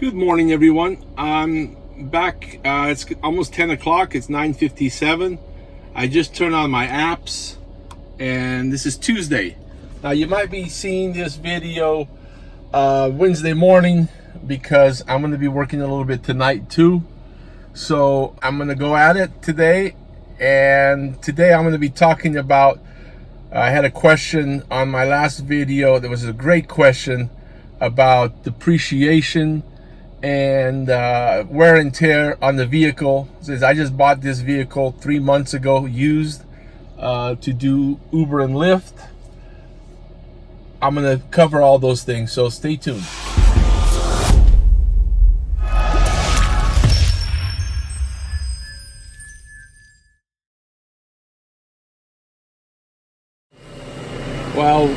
Good morning, everyone. I'm back. It's almost 10 o'clock. It's 9:57. I just turned on my apps, and this is Tuesday. Now, you might be seeing this video Wednesday morning because I'm going to be working a little bit tonight, too. So I'm going to go at it today. And today I'm going to be talking about, I had a question on my last video. There was a great question about depreciation and wear and tear on the vehicle. It says I just bought this vehicle 3 months ago, used, to do Uber and Lyft. I'm gonna cover all those things, so stay tuned. While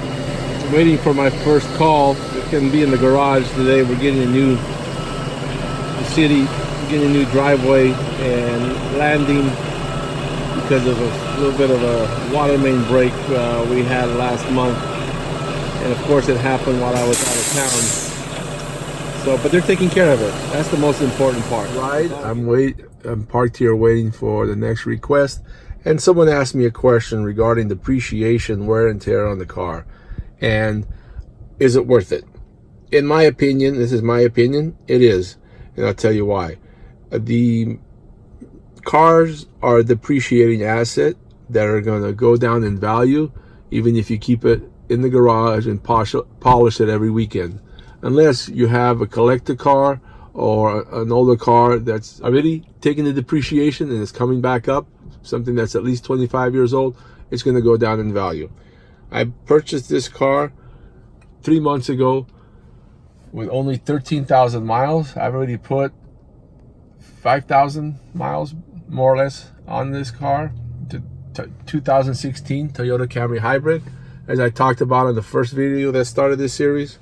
waiting for my first call, it can be in the garage today. We're getting a new city, getting a new driveway and landing because of a little bit of a water main break we had last month, and of course it happened while I was out of town. So, but they're taking care of it. That's the most important part. Right? I'm parked here waiting for the next request, and someone asked me a question regarding depreciation, wear and tear on the car, and is it worth it? In my opinion, this is my opinion, it is. And I'll tell you why. The cars are a depreciating asset that are going to go down in value, even if you keep it in the garage and polish it every weekend. Unless you have a collector car or an older car that's already taken the depreciation and is coming back up, something that's at least 25 years old, it's going to go down in value. I purchased this car 3 months ago with only 13,000 miles. I've already put 5,000 miles, more or less, on this car. 2016 Toyota Camry Hybrid. As I talked about in the first video that started this series,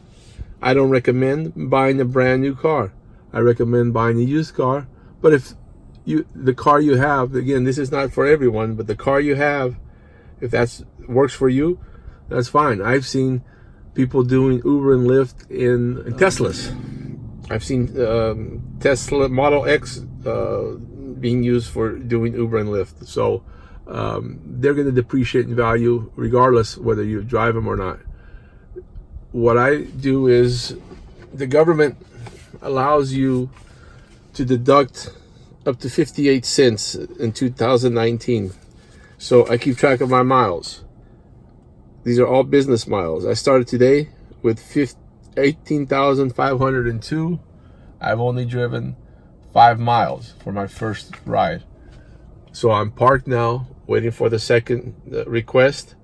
I don't recommend buying a brand new car. I recommend buying a used car. But if the car you have, again, this is not for everyone, but the car you have, if that works for you, that's fine. I've seen people doing Uber and Lyft in Teslas. I've seen Tesla Model X being used for doing Uber and Lyft. So they're going to depreciate in value regardless whether you drive them or not. What I do is the government allows you to deduct up to 58 cents in 2019. So I keep track of my miles. These are all business miles. I started today with 18,502. I've only driven 5 miles for my first ride. So I'm parked now, waiting for the second request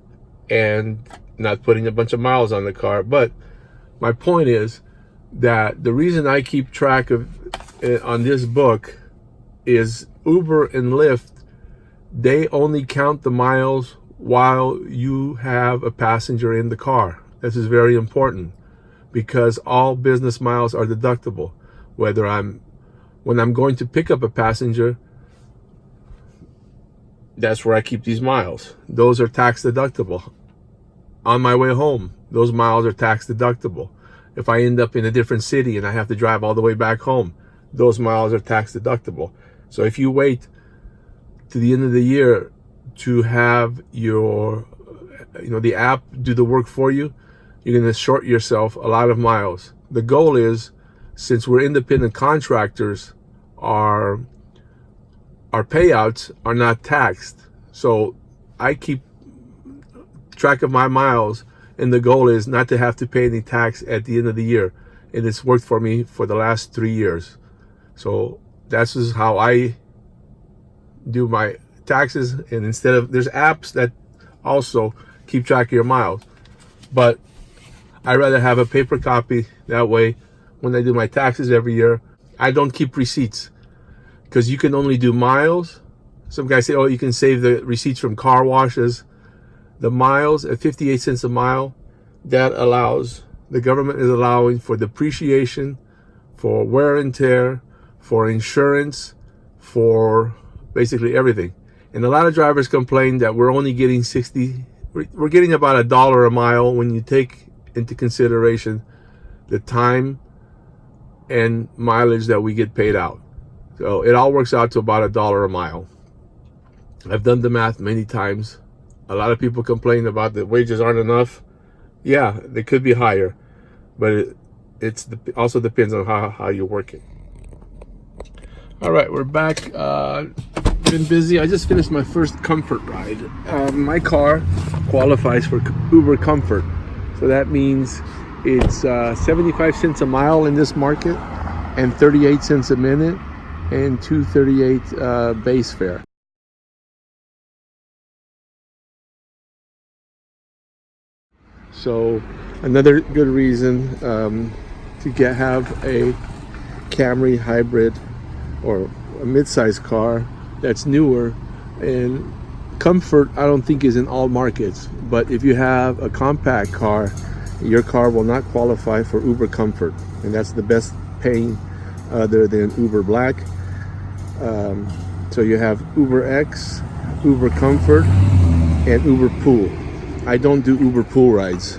and not putting a bunch of miles on the car. But my point is that the reason I keep track of on this book is Uber and Lyft, they only count the miles while you have a passenger in the car. This is very important because all business miles are deductible. When I'm going to pick up a passenger, that's where I keep these miles. Those are tax deductible. On my way home, those miles are tax deductible. If I end up in a different city and I have to drive all the way back home, those miles are tax deductible. So if you wait to the end of the year to have your, the app do the work for you, you're going to short yourself a lot of miles. The goal is, since we're independent contractors, our payouts are not taxed. So I keep track of my miles, and the goal is not to have to pay any tax at the end of the year. And it's worked for me for the last 3 years. So that's just how I do my taxes. And instead of, there's apps that also keep track of your miles, but I rather have a paper copy. That way when I do my taxes every year, I don't keep receipts, because you can only do miles. Some guys say, oh, you can save the receipts from car washes. The miles at 58 cents a mile, that allows, the government is allowing for depreciation, for wear and tear, for insurance, for basically everything. And a lot of drivers complain that we're only getting we're getting about $1 a mile when you take into consideration the time and mileage that we get paid out. So it all works out to about $1 a mile. I've done the math many times. A lot of people complain about the wages aren't enough. Yeah, they could be higher, but it also depends on how you're working. All right, we're back. Been busy. I just finished my first comfort ride. My car qualifies for Uber Comfort, so that means it's 75 cents a mile in this market, and 38 cents a minute, and $2.38 base fare. So another good reason to have a Camry hybrid or a mid-size car that's newer. And comfort, I don't think, is in all markets, but if you have a compact car, your car will not qualify for Uber Comfort, and that's the best paying other than Uber Black. So you have Uber X, Uber Comfort, and Uber Pool. I don't do Uber Pool rides.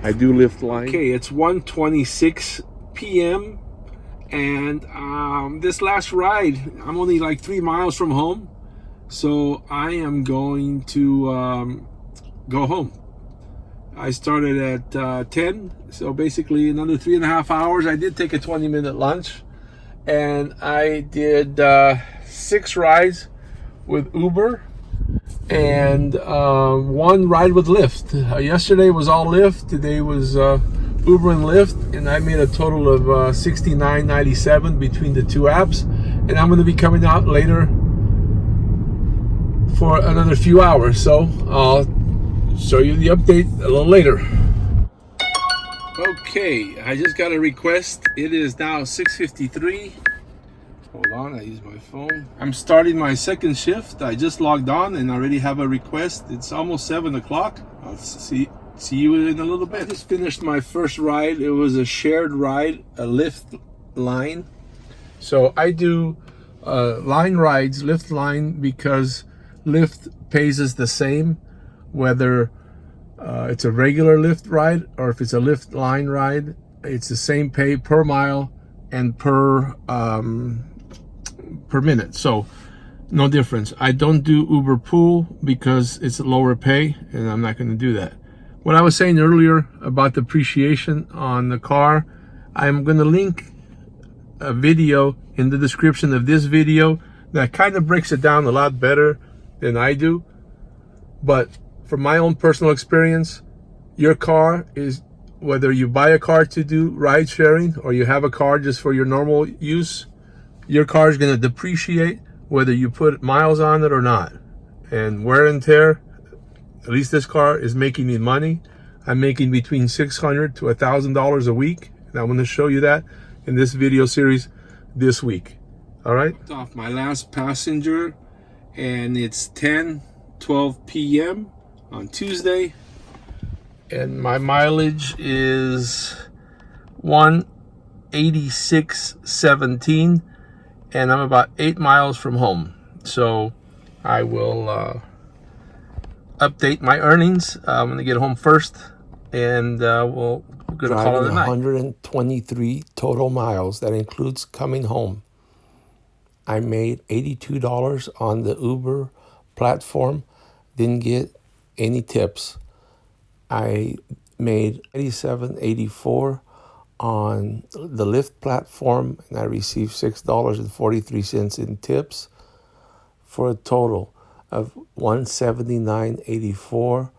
I do Lyft Line. Okay, it's 1:26 p.m. and this last ride, I'm only like 3 miles from home, so I am going to go home. I started at 10, so basically another 3.5 hours. I did take a 20-minute lunch, and I did 6 rides with Uber and 1 ride with Lyft. Yesterday was all Lyft. Today was Uber and Lyft, and I made a total of $69.97 between the 2 apps. And I'm going to be coming out later for another few hours, so I'll show you the update a little later. Okay, I just got a request. It is now 6:53. Hold on, I use my phone. I'm starting my second shift. I just logged on and already have a request. It's almost 7 o'clock. I'll see you in a little bit. I just finished my first ride. It was a shared ride, a Lyft Line. So I do line rides, Lyft Line, because Lyft pays us the same, whether it's a regular Lyft ride or if it's a Lyft Line ride. It's the same pay per mile and per minute, so no difference. I don't do Uber Pool because it's a lower pay, and I'm not going to do that. What I was saying earlier about depreciation on the car, I'm going to link a video in the description of this video that kind of breaks it down a lot better than I do. But from my own personal experience, your car is, whether you buy a car to do ride sharing or you have a car just for your normal use, your car is going to depreciate whether you put miles on it or not. And wear and tear, at least this car is making me money. I'm making between $600 to $1,000 a week, and I'm going to show you that in this video series this week. All right? Off my last passenger, and it's 10:12 p.m. on Tuesday, and my mileage is 186.17, and I'm about 8 miles from home. So I will update my earnings. I'm gonna get home first, and we're gonna call it a night. 123 total miles. That includes coming home. I made $82 on the Uber platform. Didn't get any tips. I made $87.84 on the Lyft platform, and I received $6.43 in tips, for a total of $179.84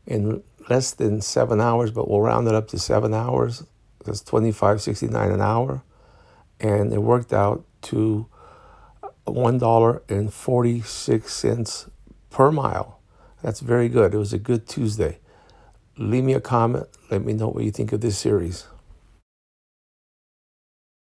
in less than 7 hours, but we'll round it up to 7 hours. That's $25.69 an hour, and it worked out to $1.46 per mile. That's very good. It was a good Tuesday. Leave me a comment. Let me know what you think of this series.